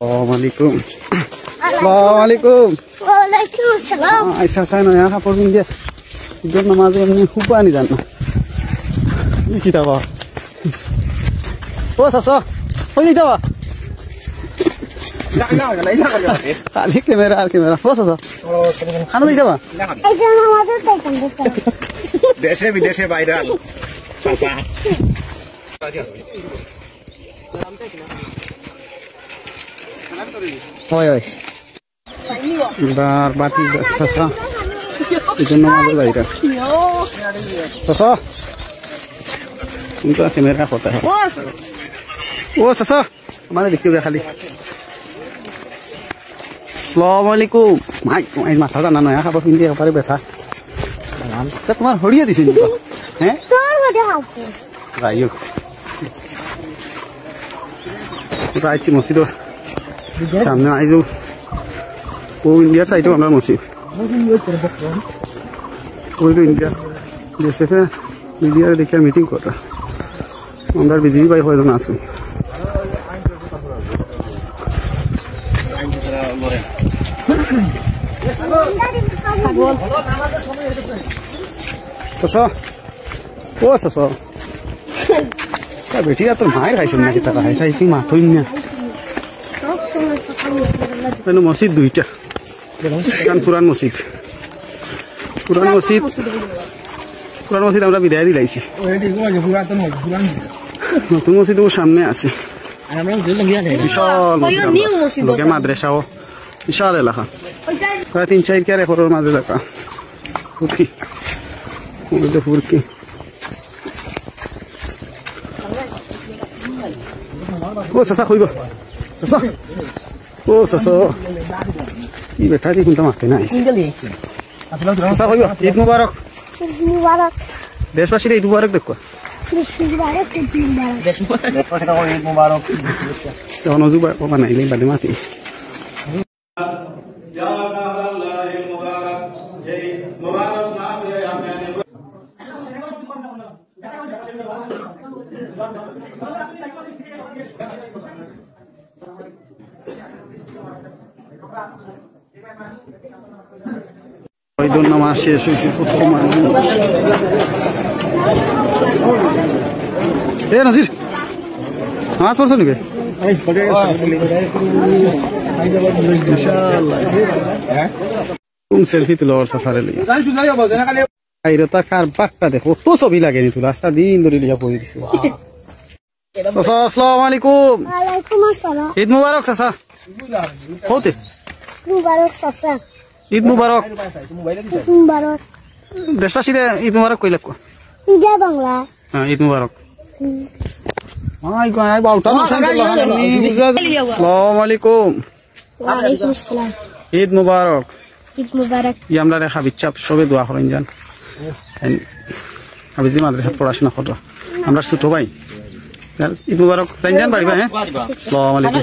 Assalamualaikum. Assalamualaikum. Waalaikumsalam. Aisyah saya nanya apa pun dia. Dia namaz ini hupa ni jangan. Ini kita apa? Oh sasa, oh ini apa? Kali kamera. Oh sasa. Anu ini apa? Itu namaz itu kan. দেশে বিদেশে viral সাসা Oi oi. Bar bati sasa. Itu nama apa itu? Sasa. Untuk kamera foto. Oh sasa. Mana dikit kali. Assalamualaikum. Mai mata dah nana ya. Apa pindah apa berita? তা তোমার হড়িয়ে দিছি নি হ্যাঁ তোর বড় হাসি রাইও রাইছি মসজিদের সামনে আইজো ও ইন্ডিয়া সাইডে আমরা মসজিদ ওই তো ইন্ডিয়া দেশে মিডিয়ার দেখে মিটিং করা আমরা বিজেপি ভাই হয়তো না আসুন Sasa, oh sasa, saya beti atau main kayak sini kita kayak itu mah tuinnya. Ini masjid duitnya, kan Quran masjid আমরা বিদায় দিলাইছি। নতুন মসজিদ ও সামনে আছে। বিশাল লোকে মাদ্রাসাও বিশাল এলাকা প্রায় 3-4 একরের মাঝে এলাকা ফুরকি ও সাসা কইব সাসা ও সাসা ই বেটা দি কোনটা মারতে না সাসা কইব ঈদ মুবারক দেশবাসীর ঈদ মুবারক দেখো ঈদ মুবারক নজুবা বানাইলে বাদে মাতি Hoy namas শেষ হইছে কত মানুষ এ নাজির নামাজ পড়ছ নাকি ইনশাআল্লাহ কোন সেলফি তুলো আর সাফারে লই আইরে তা কার পাকটা দেখো তো ছবি লাগেনি তুই রাস্তা দিন ধরে লিয়া পড়ে দিছ চাচা আসসালামু আলাইকুম ওয়ালাইকুম আসসালাম ঈদ মুবারক চাচা কোতে মুবারক চাচা ঈদ মুবারক মুবারক দেশবাসীরে ঈদ মুবারক কইলা কো জয় বাংলা হ্যাঁ ঈদ মুবারক মাই গায় বাউটা আসসালামু আলাইকুম ওয়ালাইকুম আসসালাম ঈদ মুবারক ঈদ আমরা রেখা বিচ্ছাপ সবে দোয়া করেন যান আমি যে মাদ্রাসাত পড়াশোনা করো আমরা ছোট ভাই ঈদ মুবারক তাই যান বাড়ি হ্যাঁ আসসালামু আলাইকুম